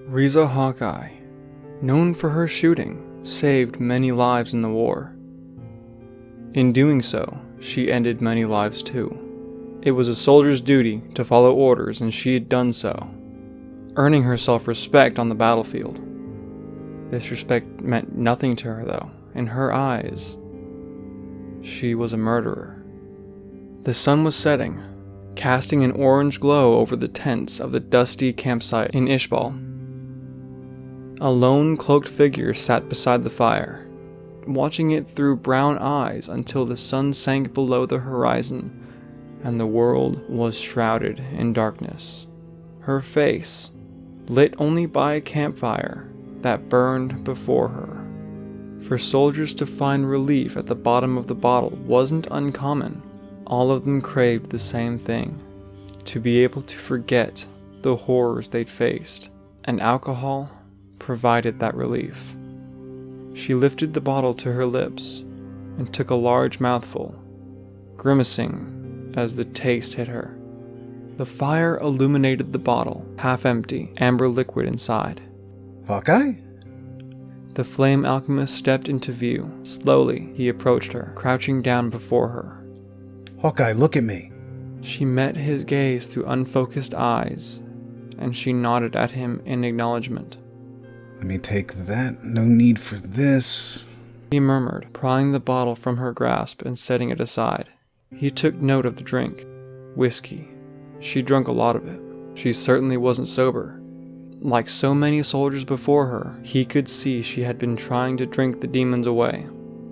Riza Hawkeye, known for her shooting, saved many lives in the war. In doing so, she ended many lives too. It was a soldier's duty to follow orders, and she had done so, earning herself respect on the battlefield. This respect meant nothing to her though. In her eyes, she was a murderer. The sun was setting, casting an orange glow over the tents of the dusty campsite in Ishbal. A lone cloaked figure sat beside the fire, watching it through brown eyes until the sun sank below the horizon and the world was shrouded in darkness. Her face, lit only by a campfire that burned before her. For soldiers to find relief at the bottom of the bottle wasn't uncommon. All of them craved the same thing, to be able to forget the horrors they'd faced, and alcohol provided that relief. She lifted the bottle to her lips and took a large mouthful, grimacing as the taste hit her. The fire illuminated the bottle, half empty, amber liquid inside. Hawkeye? The flame alchemist stepped into view. Slowly, he approached her, crouching down before her. Hawkeye, look at me. She met his gaze through unfocused eyes, and she nodded at him in acknowledgement. Let me take that. No need for this. He murmured, prying the bottle from her grasp and setting it aside. He took note of the drink. Whiskey. She drank a lot of it. She certainly wasn't sober. Like so many soldiers before her, he could see she had been trying to drink the demons away.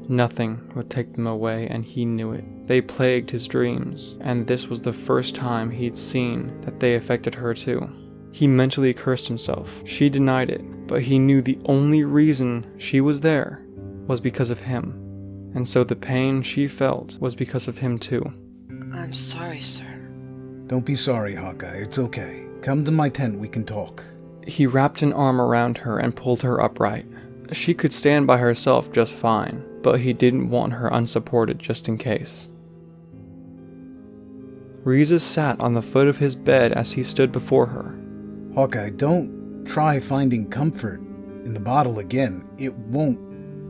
Nothing would take them away, and he knew it. They plagued his dreams, and this was the first time he'd seen that they affected her too. He mentally cursed himself. She denied it, but he knew the only reason she was there was because of him, and so the pain she felt was because of him too. I'm sorry, sir. Don't be sorry, Hawkeye. It's okay. Come to my tent, we can talk. He wrapped an arm around her and pulled her upright. She could stand by herself just fine, but he didn't want her unsupported just in case. Riza sat on the foot of his bed as he stood before her. Hawkeye, don't try finding comfort in the bottle again. It won't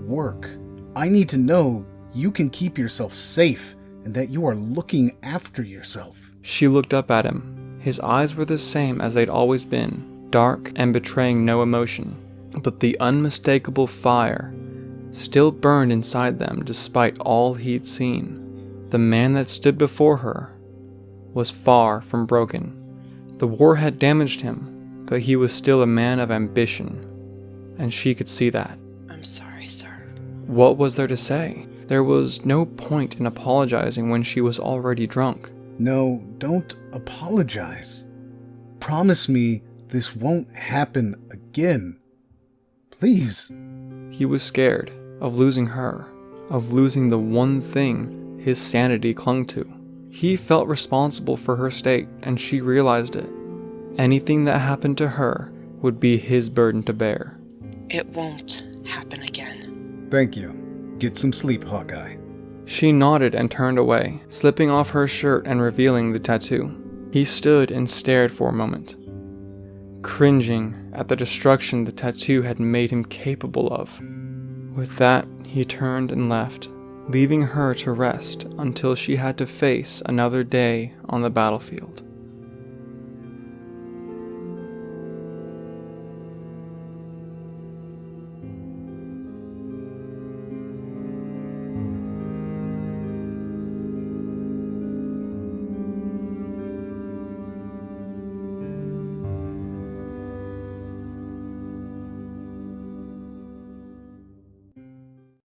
work. I need to know you can keep yourself safe and that you are looking after yourself. She looked up at him. His eyes were the same as they'd always been, dark and betraying no emotion. But the unmistakable fire still burned inside them despite all he'd seen. The man that stood before her was far from broken. The war had damaged him, but he was still a man of ambition, and she could see that. I'm sorry, sir. What was there to say? There was no point in apologizing when she was already drunk. No, don't apologize. Promise me this won't happen again. Please. He was scared of losing her, of losing the one thing his sanity clung to. He felt responsible for her state, and she realized it. Anything that happened to her would be his burden to bear. It won't happen again. Thank you. Get some sleep, Hawkeye. She nodded and turned away, slipping off her shirt and revealing the tattoo. He stood and stared for a moment, cringing at the destruction the tattoo had made him capable of. With that, he turned and left, leaving her to rest until she had to face another day on the battlefield.